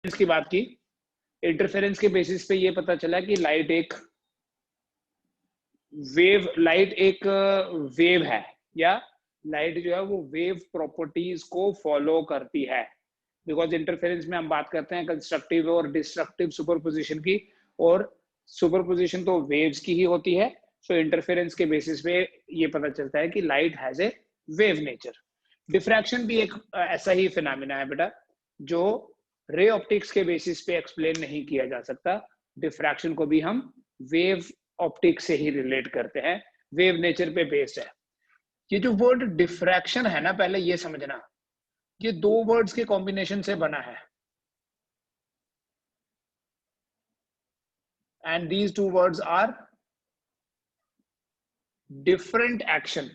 की बात की, इंटरफेरेंस के बेसिस पे ये पता चला कि लाइट एक वेव है, या लाइट जो है वो वेव प्रॉपर्टीज को फॉलो करती है। बिकॉज इंटरफेरेंस में हम बात करते हैं कंस्ट्रक्टिव और डिस्ट्रक्टिव सुपरपोजिशन की, और सुपरपोजिशन तो वेव्स की ही होती है। सो इंटरफेरेंस के बेसिस पे ये पता चलता है कि light has a wave nature. Diffraction भी एक ऐसा ही फिनोमेना है बेटा, जो रे ऑप्टिक्स के बेसिस पे एक्सप्लेन नहीं किया जा सकता। डिफ्रैक्शन को भी हम वेव ऑप्टिक्स से ही रिलेट करते हैं, वेव नेचर पे बेस्ड है। ये जो वर्ड डिफ्रैक्शन है ना, पहले ये समझना, ये दो वर्ड्स के कॉम्बिनेशन से बना है, and these two words are different action.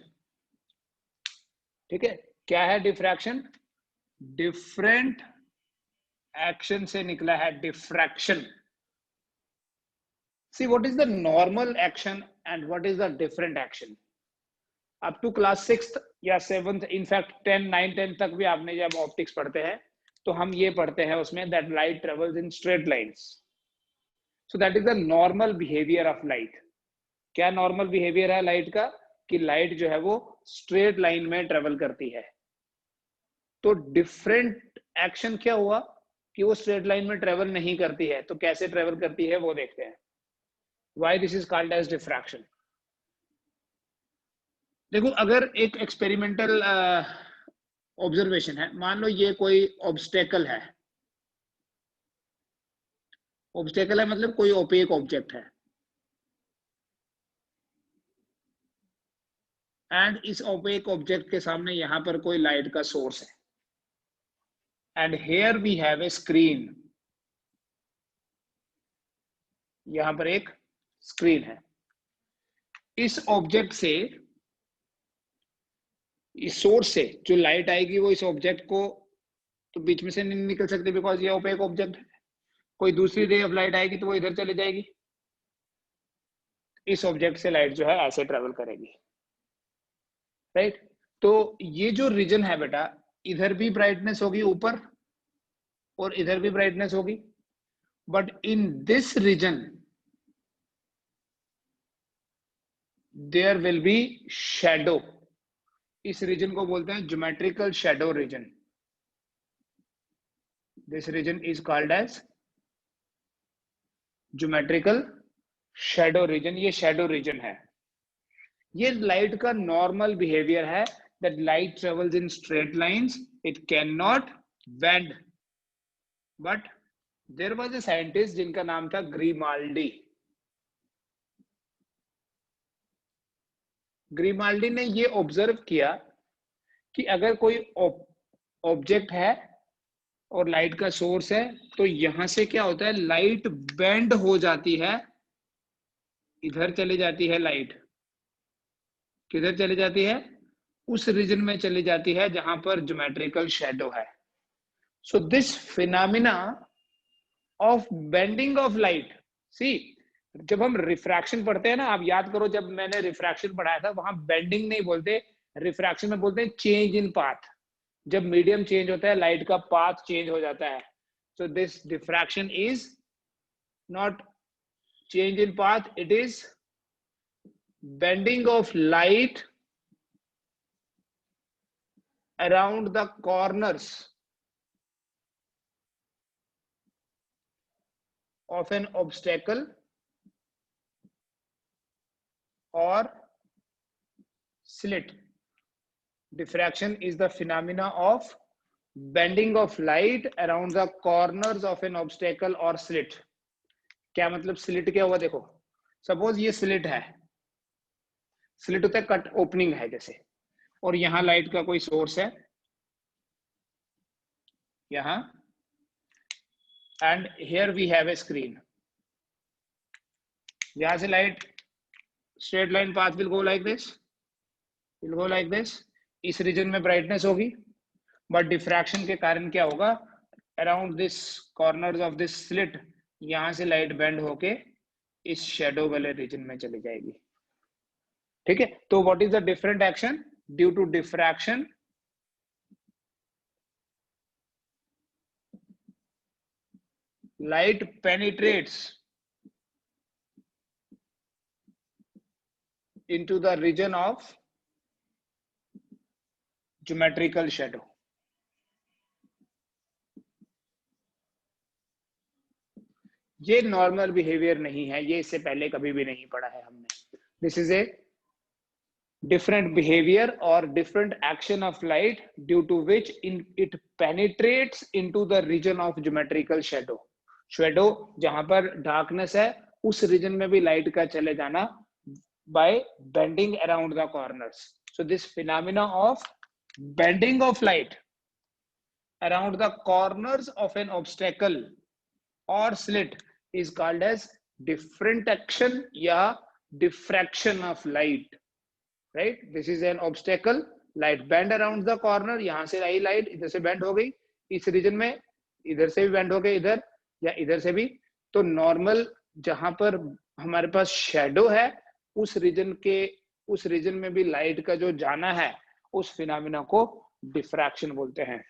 ठीक है, क्या है डिफ्रैक्शन? डिफरेंट एक्शन से निकला है diffraction. See, what is the normal action and what is the different action? Up to class 6th या 7th, इनफैक्ट 10, 9, 10 तक भी आपने जब ऑप्टिक्स पढ़ते हैं तो हम ये पढ़ते हैं उसमें that light travels in straight lines. So that is the normal behaviour of light. क्या नॉर्मल बिहेवियर है लाइट का? कि लाइट जो है वो स्ट्रेट लाइन में ट्रेवल करती है। तो डिफरेंट एक्शन क्या हुआ कि वो स्ट्रेट लाइन में ट्रेवल नहीं करती है, तो कैसे ट्रेवल करती है वो देखते हैं। Why this is called as diffraction? देखो, अगर एक एक्सपेरिमेंटल ऑब्जर्वेशन है, मान लो ये कोई ऑब्स्टेकल है। ऑब्स्टेकल है मतलब कोई ओपेक ऑब्जेक्ट है, एंड इस ओपेक ऑब्जेक्ट के सामने यहां पर कोई लाइट का सोर्स है, and here we have a screen. यहां पर एक स्क्रीन है। इस ऑब्जेक्ट से, इस सोर्स से जो लाइट आएगी वो इस ऑब्जेक्ट को तो बीच में से नहीं निकल सकती, बिकॉज ये ओपेक ऑब्जेक्ट है। कोई दूसरी रे ऑफ लाइट आएगी तो वो इधर चली जाएगी। इस ऑब्जेक्ट से लाइट जो है ऐसे ट्रेवल करेगी, राइट? तो ये जो रीजन है बेटा, इधर भी ब्राइटनेस होगी ऊपर और इधर भी ब्राइटनेस होगी, but in this region there will be shadow. इस रीजन को बोलते हैं geometrical shadow region. This region is called as geometrical shadow region. ये शैडो रीजन है। ये लाइट का नॉर्मल बिहेवियर है, that light travels in straight lines, it can not bend. But there was a scientist जिनका नाम था ग्रीमाल्डी। ग्रीमाल्डी ने ये ऑब्जर्व किया कि अगर कोई ऑब्जेक्ट है और लाइट का सोर्स है, तो यहां से क्या होता है, लाइट बेंड हो जाती है, इधर चली जाती है लाइट। किधर चली जाती है? उस रीजन में चली जाती है जहां पर ज्योमेट्रिकल शैडो है। So this phenomena of bending of light, see, जब हम रिफ्रैक्शन पढ़ते हैं ना, आप याद करो जब मैंने रिफ्रैक्शन पढ़ाया था वहां बेंडिंग नहीं बोलते, रिफ्रैक्शन में बोलते हैं चेंज इन पाथ। जब मीडियम चेंज होता है लाइट का पाथ चेंज हो जाता है। So this diffraction is not change in path, it is bending of light around the corners of an obstacle or slit. Diffraction is the phenomena of bending of light around the corners of an obstacle or slit. क्या मतलब slit क्या हुआ? देखो, suppose ये slit है, slit होता है cut opening है जैसे, और यहां लाइट का कोई सोर्स है यहां, and here we have a screen. यहां से light straight line path will go like this, will go like this. इस रीजन में ब्राइटनेस होगी, बट डिफ्रैक्शन के कारण क्या होगा, around this corners of this slit, यहां से लाइट बेंड होके इस शैडो वाले रीजन में चली जाएगी। ठीक है, तो what is the different action? Due to diffraction light penetrates into the region of geometrical shadow. ये नॉर्मल बिहेवियर नहीं है, ये इससे पहले कभी भी नहीं पढ़ा है हमने. This is a different behavior or different action of light due to which it penetrates into the region of geometrical shadow. shadow जहां पर darkness है उस region में भी light का चले जाना by bending around the corners. So this phenomena of bending of light around the corners of an obstacle or slit is called as diffraction या diffraction of light. Right, this is an obstacle, light bend around the corner. यहां से आई light इधर से bend हो गई इस region में, इधर से भी बेंड हो गई इधर या इधर से भी. तो नॉर्मल जहां पर हमारे पास शेडो है उस रीजन में भी लाइट का जो जाना है उस फिनोमेना को डिफ्रैक्शन बोलते हैं.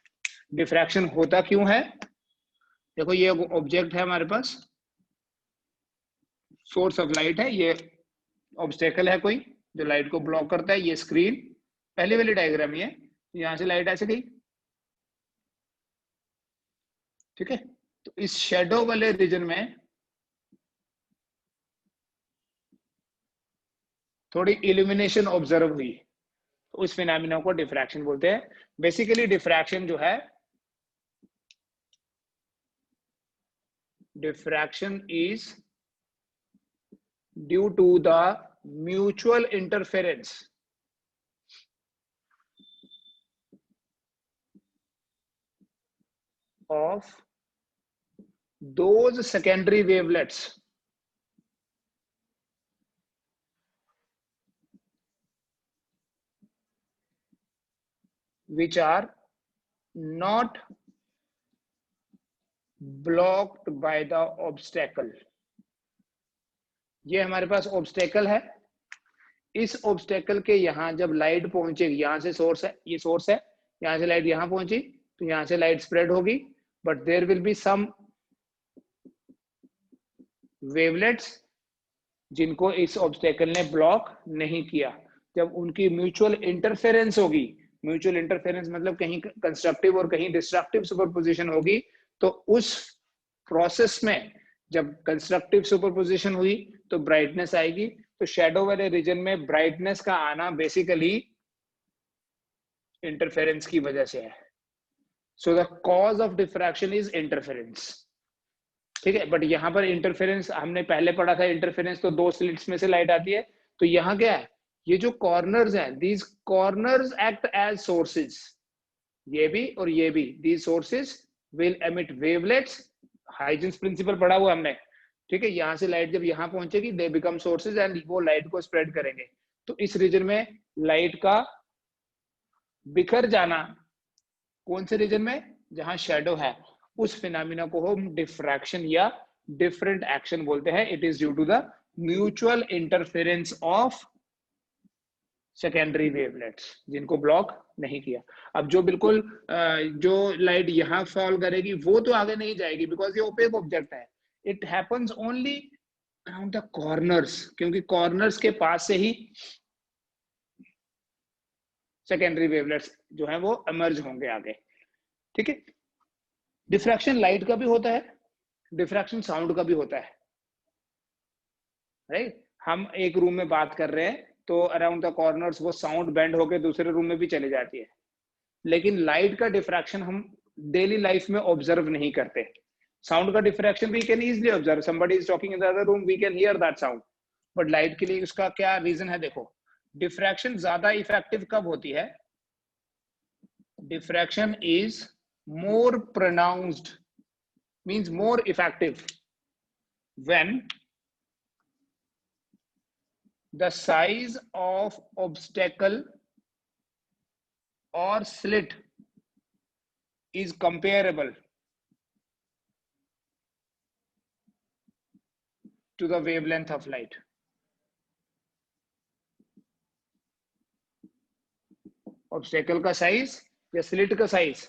डिफ्रैक्शन होता क्यों है? देखो ये ऑब्जेक्ट है हमारे पास, सोर्स ऑफ लाइट है, ये ऑब्स्टेकल है कोई जो लाइट को ब्लॉक करता है. ये स्क्रीन, पहले वाली डायग्राम ये, यहां से लाइट ऐसे गई, ठीक है. तो इस शेडो वाले रीजन में थोड़ी इल्यूमिनेशन ऑब्जर्व हुई, तो उस फिनोमेना को डिफ्रैक्शन बोलते हैं. बेसिकली डिफ्रैक्शन जो है, diffraction is due to the mutual interference of those secondary wavelets which are not blocked by the obstacle. ये हमारे पास ऑब्स्टेकल है, इस ऑब्स्टेकल के यहां जब लाइट पहुंचेगी, यहां से सोर्स है, ये सोर्स है, यहां से लाइट यहां पहुंची तो यहां से लाइट स्प्रेड होगी, but there will be some wavelets जिनको इस ऑब्स्टेकल ने ब्लॉक नहीं किया. जब उनकी म्यूचुअल इंटरफेरेंस होगी, म्यूचुअल इंटरफेरेंस मतलब कहीं कंस्ट्रक्टिव और कहीं डिस्ट्रक्टिव सुपरपोजिशन होगी, तो उस प्रोसेस में जब कंस्ट्रक्टिव सुपरपोजिशन हुई तो ब्राइटनेस आएगी. तो शेडो वाले रीजन में ब्राइटनेस का आना बेसिकली इंटरफेरेंस की वजह से है. So the cause of diffraction is interference, ठीक है. बट यहां पर इंटरफेरेंस हमने पहले पढ़ा था, इंटरफेरेंस तो दो स्लिट्स में से लाइट आती है. तो यहां क्या है, ये जो कॉर्नर्स हैं, these corners act as sources, ये भी और ये भी, these sources will emit wavelets. Huygens principle पढ़ा हुआ हमने, ठीक है. यहां से लाइट जब यहां पहुंचेगी दे बिकम सोर्सेज एंड वो लाइट को स्प्रेड करेंगे. तो इस रीजन में लाइट का बिखर जाना कौन से रीजन में, जहां शेडो है, उस फिनोमेना को हम डिफ्रैक्शन या डिफरेंट एक्शन बोलते हैं. It is due to the mutual interference of secondary wavelets जिनको ब्लॉक नहीं किया. अब जो बिल्कुल जो लाइट यहां फॉल करेगी वो तो आगे नहीं जाएगी बिकॉज ये ओपेक ऑब्जेक्ट है. It happens only around the corners, क्योंकि कॉर्नर्स के पास से ही सेकेंडरी वेवलेट्स जो है वो इमर्ज होंगे आगे, ठीक है. डिफ्रैक्शन लाइट का भी होता है, डिफ्रैक्शन साउंड का भी होता है, राइट. हम एक रूम में बात कर रहे हैं तो अराउंड द कॉर्नर्स वो साउंड बेंड होकर दूसरे रूम में भी चली जाती है, लेकिन लाइट का डिफ्रैक्शन हम डेली लाइफ में ऑब्जर्व नहीं करते. साउंड का diffraction we can easily observe, somebody is talking in the other room, we can hear that sound. But light के लिए उसका क्या रीजन है? देखो, डिफ्रैक्शन ज्यादा इफेक्टिव कब होती है? Diffraction is more pronounced, means more effective when the size of obstacle or slit is comparable to the wavelength of light. Obstacle का size या slit का size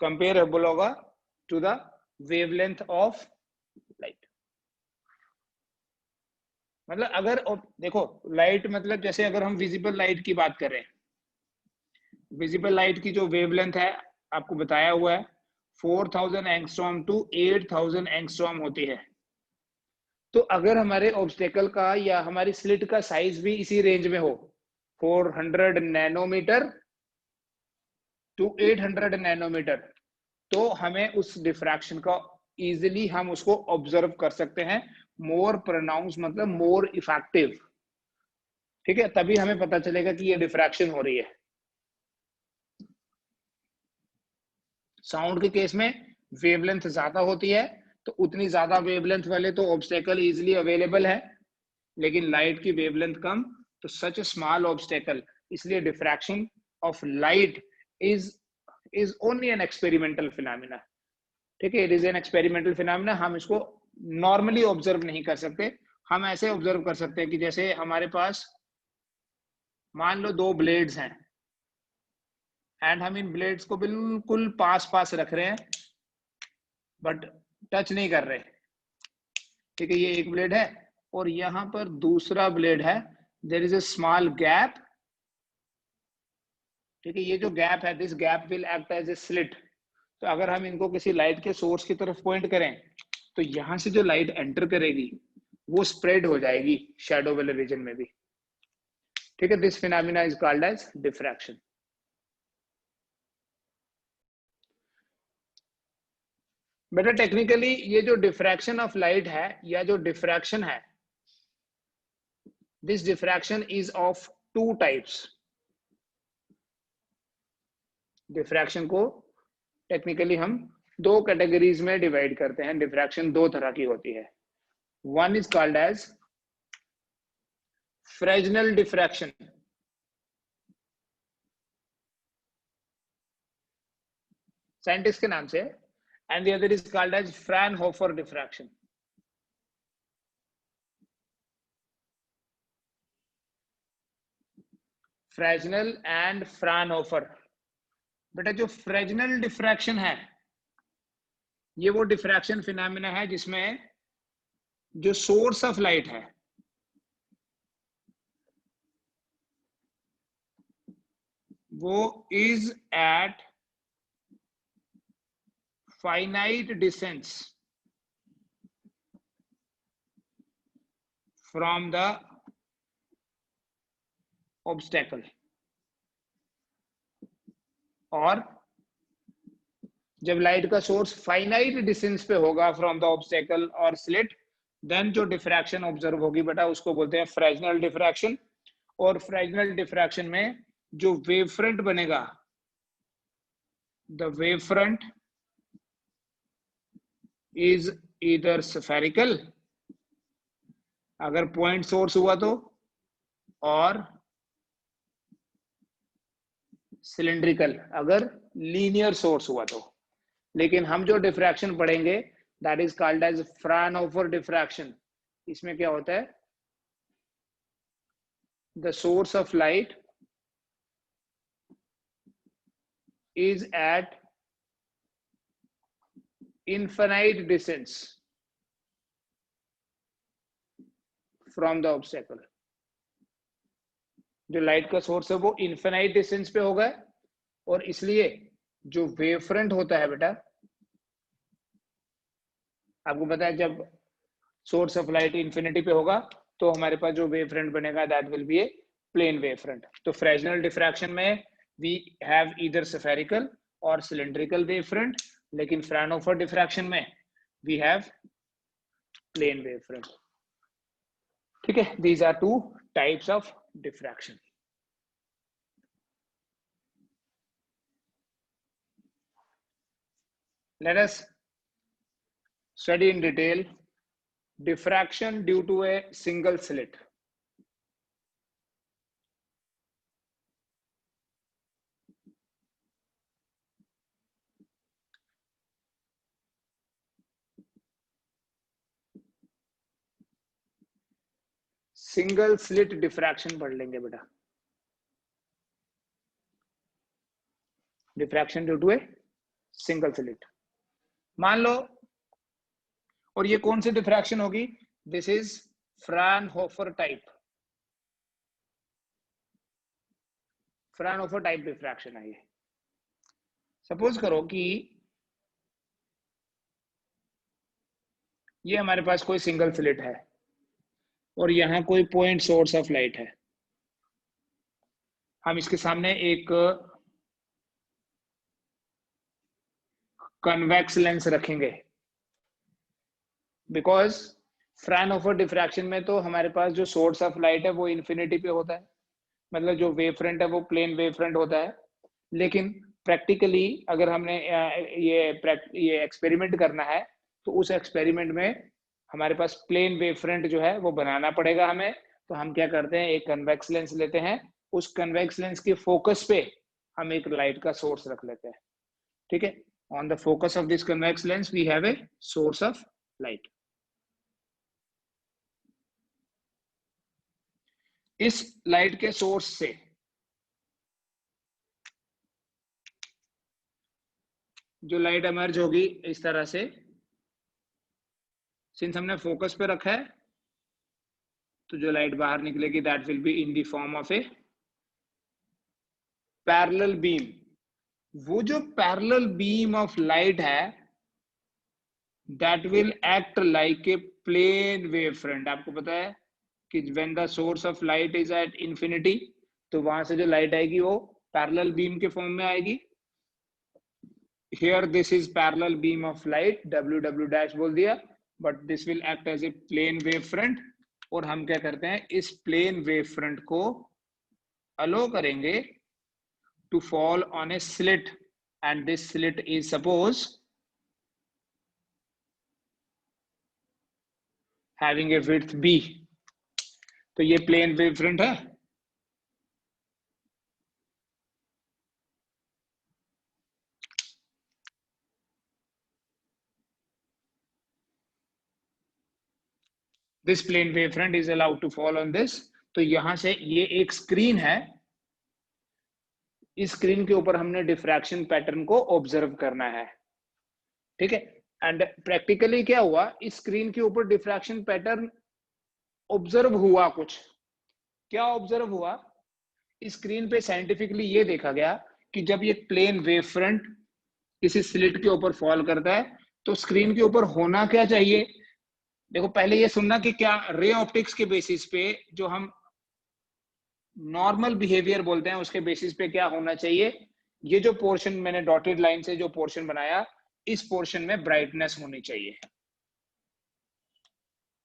comparable होगा to the wavelength of light. मतलब अगर देखो light मतलब जैसे अगर हम विजिबल लाइट की बात करें, विजिबल लाइट की जो वेवलेंथ है आपको बताया हुआ है 4000 एंगस्ट्रॉम टू 8000 एंगस्ट्रॉम होती है। तो अगर हमारे ऑब्स्टेकल का या हमारी स्लिट का साइज भी इसी रेंज में हो 400 नैनोमीटर टू 800 नैनोमीटर, तो हमें उस डिफ्रैक्शन का इजिली हम उसको ऑब्जर्व कर सकते हैं, मोर प्रोनाउंस मतलब मोर इफेक्टिव। ठीक है, तभी हमें पता चलेगा कि ये डिफ्रैक्शन हो रही है। साउंड के केस में वेवलेंथ ज्यादा होती है, तो उतनी ज्यादा वेवलेंथ वाले तो ऑब्स्टेकल इजिली अवेलेबल है, लेकिन लाइट की वेवलेंथ कम, तो सच ए स्मॉल ऑब्स्टेकल, इसलिए diffraction of light is only an experimental phenomena. ठीक है, it is an experimental phenomena, हम इसको नॉर्मली ऑब्जर्व नहीं कर सकते। हम ऐसे ऑब्जर्व कर सकते हैं कि जैसे हमारे पास मान लो दो ब्लेड्स हैं एंड हम इन ब्लेड्स को बिल्कुल पास पास रख रहे हैं बट टच नहीं कर रहे। ठीक है, ये एक ब्लेड है और यहां पर दूसरा ब्लेड है, there is a small gap. ठीक है, ये जो गैप है, this gap will act as a slit. तो अगर हम इनको किसी लाइट के सोर्स की तरफ पॉइंट करें, तो यहां से जो लाइट एंटर करेगी वो स्प्रेड हो जाएगी शैडो वाले रीजन में भी। ठीक है, this phenomena is called as diffraction. बेटा टेक्निकली ये जो डिफ्रैक्शन ऑफ लाइट है या जो डिफ्रैक्शन है, this diffraction is of two types. Diffraction को टेक्निकली हम दो कैटेगरीज में डिवाइड करते हैं। डिफ्रैक्शन दो तरह की होती है। One is called as Fresnel diffraction, scientist के नाम से, and the other is called as Fraunhofer diffraction. Fresnel and Fraunhofer. बेटा जो फ्रेजनल डिफ्रैक्शन है, ये वो डिफ्रैक्शन फिनोमेना है जिसमें जो सोर्स ऑफ लाइट है वो is at finite distance from the obstacle, और जब लाइट का सोर्स फाइनाइट डिस्टेंस पे होगा फ्रॉम द ऑब्स्टेकल और स्लिट, देन जो डिफ्रैक्शन ऑब्जर्व होगी बेटा उसको बोलते हैं फ्रेजनल डिफ्रैक्शन। और फ्रेजनल डिफ्रैक्शन में जो वेव फ्रंट बनेगा, the wave front is either spherical अगर पॉइंट सोर्स हुआ तो, और सिलिंड्रिकल अगर लीनियर सोर्स हुआ तो। लेकिन हम जो डिफ्रैक्शन पढ़ेंगे that is called as Fraunhofer diffraction. इसमें क्या होता है, the source of light is at infinite distance from the obstacle। जो लाइट का सोर्स है वो इनफिनाइट डिस्टेंस पे होगा, और इसलिए जो वेव फ्रंट होता है बेटा, आपको पता है जब सोर्स ऑफ लाइट इंफिनिटी पे होगा तो हमारे पास जो वेव फ्रंट बनेगा that will be a plane wave front. तो फ्रेजनल डिफ्रैक्शन में वी हैव ईदर स्फेरिकल और सिलिंड्रिकल वेव फ्रंट, लेकिन फ्रैनहोफर डिफ्रैक्शन में we have plane wave front. ठीक है, these are two types of diffraction। Let us study in detail diffraction due to a single slit। Single slit diffraction पढ़ लेंगे बेटा। Diffraction due to a single slit. मान लो और ये कौन सी डिफ्रैक्शन होगी? This is Fraunhofer type, Fraunhofer type diffraction है ये। सपोज करो कि ये हमारे पास कोई सिंगल स्लिट है और यहाँ कोई पॉइंट सोर्स ऑफ लाइट है। हम इसके सामने एक कन्वेक्स लेंस रखेंगे, बिकॉज फ्रानहोफर डिफ्रैक्शन में तो हमारे पास जो सोर्स ऑफ लाइट है वो इन्फिनिटी पे होता है, मतलब जो वेव फ्रंट है वो प्लेन वेव फ्रंट होता है। लेकिन प्रैक्टिकली अगर हमने ये एक्सपेरिमेंट करना है तो उस एक्सपेरिमेंट में हमारे पास प्लेन वेव फ्रंट जो है वो बनाना पड़ेगा हमें। तो हम क्या करते हैं, एक कन्वेक्स लेंस लेते हैं, उस कन्वेक्स लेंस के फोकस पे हम एक लाइट का सोर्स रख लेते हैं। ठीक है, on the focus of this convex lens we have a source of light. इस लाइट के सोर्स से जो लाइट एमर्ज होगी इस तरह से, सिंस हमने फोकस पे रखा है तो जो लाइट बाहर निकलेगी that will be in the form of a parallel beam. वो जो पैरेलल बीम ऑफ लाइट है that will act like a plane wave front. आपको पता है कि when the source of light is at infinity तो वहां से जो लाइट आएगी वो पैरेलल बीम के फॉर्म में आएगी। Here this is parallel beam of light, W dash बोल दिया, but this will act as a plane wave front। और हम क्या करते हैं, इस plane wave front को allow करेंगे to fall on a slit, and this slit is suppose having a width B। तो ये plane wave front है। This plane wave front is allowed to fall on this। तो यहां से ये एक स्क्रीन है, इस स्क्रीन के ऊपर हमने डिफ्रैक्शन पैटर्न को ऑब्जर्व करना है। ठीक है, एंड प्रैक्टिकली क्या हुआ, इस स्क्रीन के ऊपर डिफ्रैक्शन पैटर्न ऑब्जर्व हुआ। कुछ क्या ऑब्जर्व हुआ, इस स्क्रीन पे साइंटिफिकली ये देखा गया कि जब ये प्लेन वेव फ्रंट किसी स्लिट के ऊपर फॉल करता है तो स्क्रीन के ऊपर होना क्या चाहिए। देखो पहले ये सुनना कि क्या रे ऑप्टिक्स के बेसिस पे जो हम नॉर्मल बिहेवियर बोलते हैं उसके बेसिस पे क्या होना चाहिए। ये जो पोर्शन मैंने डॉटेड लाइन से जो पोर्शन बनाया, इस पोर्शन में ब्राइटनेस होनी चाहिए,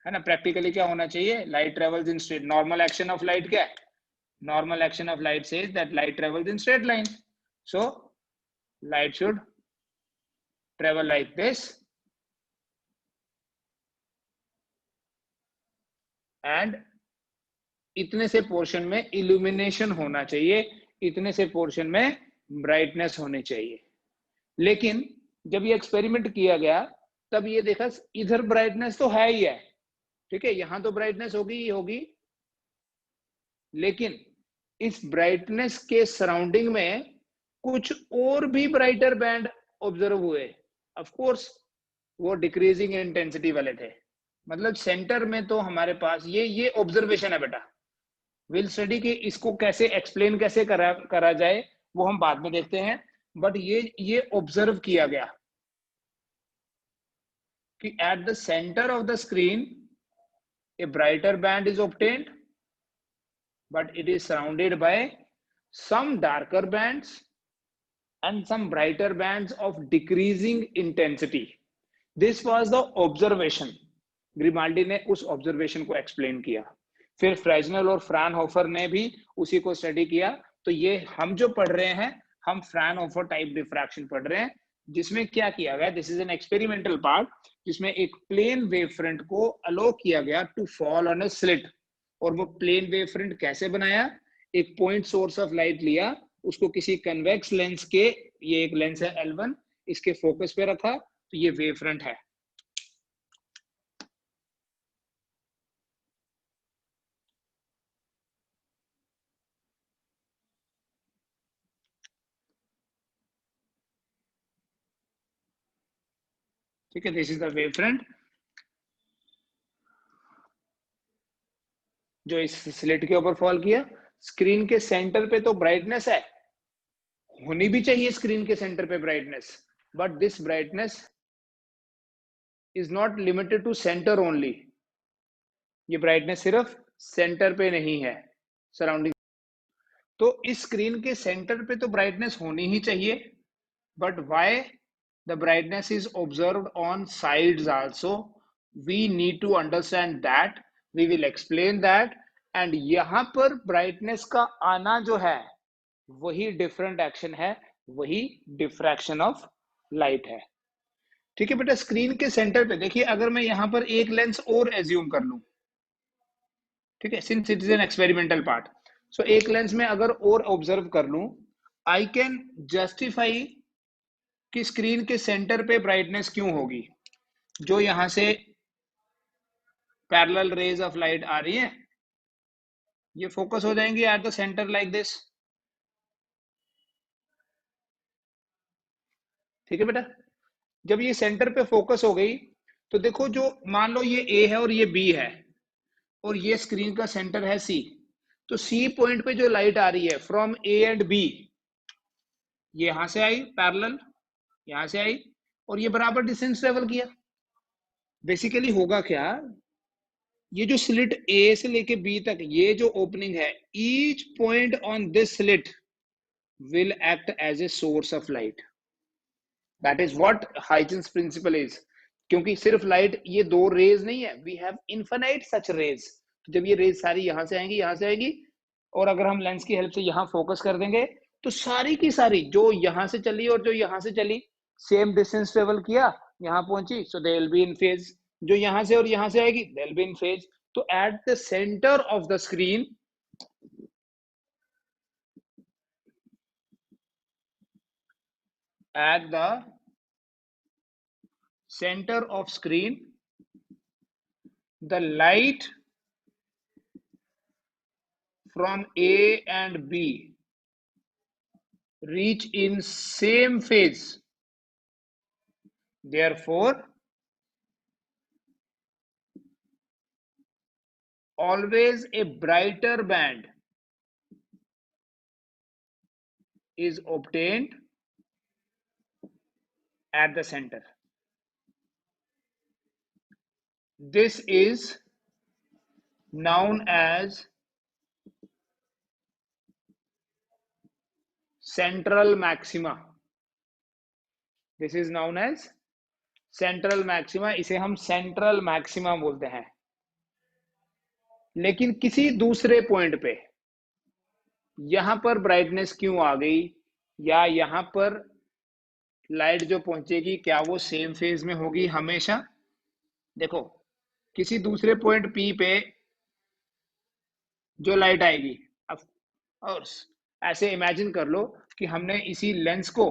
है ना। प्रैक्टिकली क्या होना चाहिए, light travels in straight, normal action of light क्या है, normal action of light says that light travels in straight line, so light should travel like this and इतने से पोर्शन में इल्यूमिनेशन होना चाहिए, इतने से पोर्शन में ब्राइटनेस होनी चाहिए। लेकिन जब ये एक्सपेरिमेंट किया गया तब ये देखा इधर ब्राइटनेस तो है ही है, ठीक है, यहां तो ब्राइटनेस होगी ही होगी, लेकिन इस ब्राइटनेस के सराउंडिंग में कुछ और भी ब्राइटर बैंड ऑब्जर्व हुए। ऑफ कोर्स वो डिक्रीजिंग इंटेंसिटी वाले थे, मतलब सेंटर में तो हमारे पास ये ऑब्जर्वेशन है बेटा। विल स्टडी कि इसको कैसे एक्सप्लेन कैसे करा जाए वो हम बाद में देखते हैं, बट ये ऑब्जर्व किया गया कि eight the centre of the screen A brighter band is obtained, but it is surrounded by some darker bands and some brighter bands of decreasing intensity। This was the observation। Grimaldi ने उस observation को explain किया, फिर Fresnel और फ्रानहोफर ने भी उसी को स्टडी किया। तो ये हम जो पढ़ रहे हैं, हम फ्रानहोफर टाइप डिफ्रैक्शन पढ़ रहे हैं, जिसमें क्या किया गया, this is an experimental part, जिसमें एक प्लेन वेव फ्रंट को अलो किया गया to fall on a slit. और वो प्लेन वेव फ्रंट कैसे बनाया, एक पॉइंट सोर्स ऑफ लाइट लिया, उसको किसी कन्वेक्स लेंस के, ये एक लेंस है L1, इसके फोकस पे रखा, तो ये वेव फ्रंट है। ठीक है, this is the wave front. जो इस स्लिट के ऊपर फॉल किया। स्क्रीन के सेंटर पे तो ब्राइटनेस है, होनी भी चाहिए स्क्रीन के सेंटर पे brightness, but this brightness is not limited to centre only. ये ब्राइटनेस सिर्फ सेंटर पे नहीं है, सराउंडिंग। तो इस स्क्रीन के सेंटर पे तो ब्राइटनेस होनी ही चाहिए, but why the brightness is observed on sides also, we need to understand that, we will explain that. And यहां पर ब्राइटनेस का आना जो है वही डिफरेंट एक्शन है, वही डिफ्रैक्शन ऑफ लाइट है। ठीक है बेटा, स्क्रीन के सेंटर पे देखिए, अगर मैं यहां पर एक लेंस और एज्यूम कर लूं, ठीक है, since it is an experimental part, so एक लेंस में अगर और ऑब्जर्व कर लूं, आई कैन जस्टिफाई कि स्क्रीन के सेंटर पे ब्राइटनेस क्यों होगी। जो यहां से पैरेलल रेज ऑफ लाइट आ रही है, ये फोकस हो जाएंगी at the centre like this. ठीक है बेटा, जब ये सेंटर पे फोकस हो गई, तो देखो, जो मान लो ये ए है और ये बी है, और ये स्क्रीन का सेंटर है सी, तो सी पॉइंट पे जो लाइट आ रही है फ्रॉम ए एंड बी, ये यहां से आई पैरेलल, यहां से आई, और ये बराबर डिस्टेंस ट्रेवल किया। बेसिकली होगा क्या, ये जो स्लिट ए से लेके बी तक ये जो ओपनिंग है, each point on this slit will act as a source of light. That is what Huygens principle is. क्योंकि सिर्फ लाइट ये दो रेज नहीं है, we have infinite such rays. तो जब ये रेज सारी यहां से आएंगी, यहां से आएगी, और अगर हम लेंस की हेल्प से यहां फोकस कर देंगे, तो सारी की सारी जो यहां से चली और जो यहां से चली, सेम डिस्टेंस ट्रेवल किया, यहां पहुंची, so they will be in phase. जो यहां से और यहां से आएगी, they will be in phase. तो at the centre of the screen, at the center of screen, the light from A and B reach in same phase. Therefore, always a brighter band is obtained at the center. This is known as central maxima. This is known as central maxima. इसे हम central maxima बोलते हैं। लेकिन किसी दूसरे point पे यहां पर ब्राइटनेस क्यों आ गई, या यहां पर लाइट जो पहुंचेगी क्या वो सेम फेज में होगी हमेशा? देखो, किसी दूसरे पॉइंट पी पे जो लाइट आएगी, और ऐसे इमेजिन कर लो कि हमने इसी लेंस को,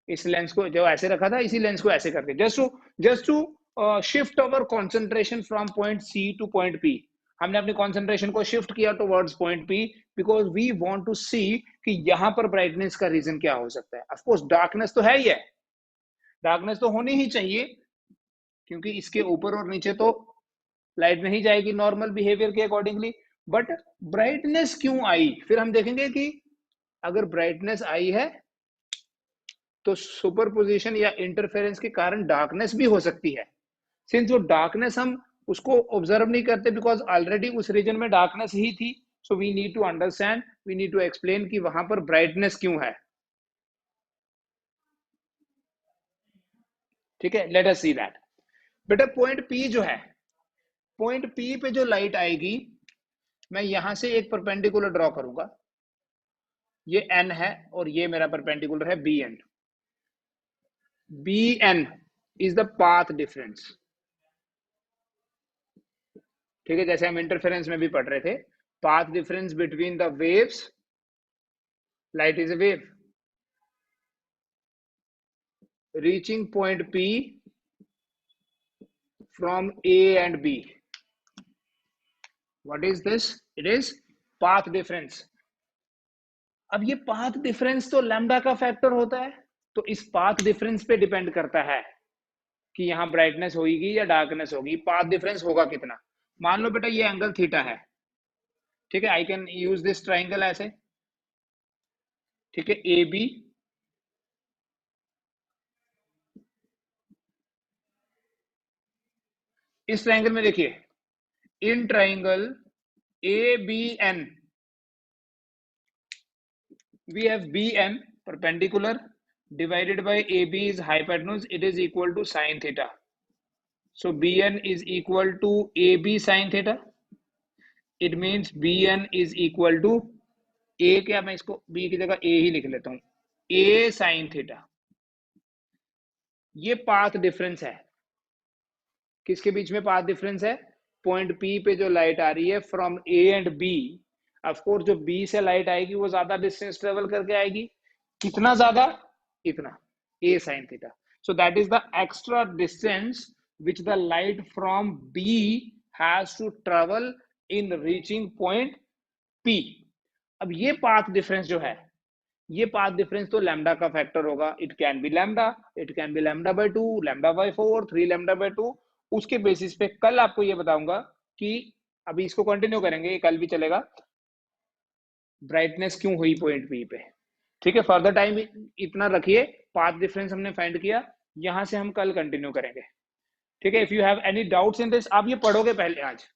इस लेंस को जो ऐसे रखा था, इसी लेंस को ऐसे करके, just to shift our concentration from point C to point P. हमने अपनी कंसंट्रेशन को शिफ्ट किया towards point P, because we want to see कि यहां पर ब्राइटनेस का रीजन क्या हो सकता है। ऑफ कोर्स डार्कनेस तो है ही है, डार्कनेस तो होनी ही चाहिए, क्योंकि इसके ऊपर और नीचे तो लाइट नहीं जाएगी नॉर्मल बिहेवियर के अकॉर्डिंगली। बट ब्राइटनेस क्यों आई, फिर हम देखेंगे कि अगर ब्राइटनेस आई है तो सुपरपोजिशन या इंटरफेरेंस के कारण डार्कनेस भी हो सकती है। सिंस वो डार्कनेस हम उसको ऑब्जर्व नहीं करते, बिकॉज ऑलरेडी उस रीजन में डार्कनेस ही थी, so we need to understand, we need to explain कि वहां पर ब्राइटनेस क्यों है। ठीक है, लेट अस सी दैट। बेटा पॉइंट पी जो है, पॉइंट पी पे जो लाइट आएगी, मैं यहां से एक परपेंडिकुलर ड्रॉ करूंगा, ये एन है और ये मेरा परपेंडिकुलर है B N. B N is the path difference. ठीक है, जैसे हम इंटरफेरेंस में भी पढ़ रहे थे, path difference between the waves, light is a wave reaching point P from A and B. What is this? It is path difference. अब ये पाथ डिफरेंस तो लैम्डा का फैक्टर होता है, तो इस पाथ डिफरेंस पे डिपेंड करता है कि यहाँ ब्राइटनेस होगी या डार्कनेस होगी। पाथ डिफरेंस होगा कितना? मान लो बेटा ये एंगल थीटा है, ठीक है, I can use this triangle ऐसे, ठीक है, ए बी, इस ट्राइंगल में देखिए, in triangle A B N we have bn perpendicular divided by ab is hypotenuse, it is equal to sin theta. So bn is equal to ab sin theta. It means bn is equal to a, क्या मैं इसको b की जगह a ही लिख लेता हूं, a sin theta. ये path difference है, किसके बीच में पाथ डिफरेंस है, पॉइंट P पे जो लाइट आ रही है from A and B, of course जो B से लाइट आएगी वो ज्यादा डिस्टेंस ट्रेवल करके आएगी, कितना ज्यादा, इतना, A sin theta. So that is the extra distance which the light from B has to travel in reaching point P. अब ये पाथ डिफरेंस जो है, ये पाथ डिफरेंस तो लैम्डा का फैक्टर होगा, it can be lambda, it can be lambda by 2, lambda by 4, 3 lambda by 2. उसके basis पे कल आपको ये बताऊंगा कि, अभी इसको कंटिन्यू करेंगे, ये कल भी चलेगा, ब्राइटनेस क्यों हुई पॉइंट पी पे. ठीक है, फर्दर टाइम इतना रखिए, पाथ डिफरेंस हमने फाइंड किया, यहां से हम कल कंटिन्यू करेंगे. ठीक है, if you have any doubts in this, आप ये पढ़ोगे पहले आज,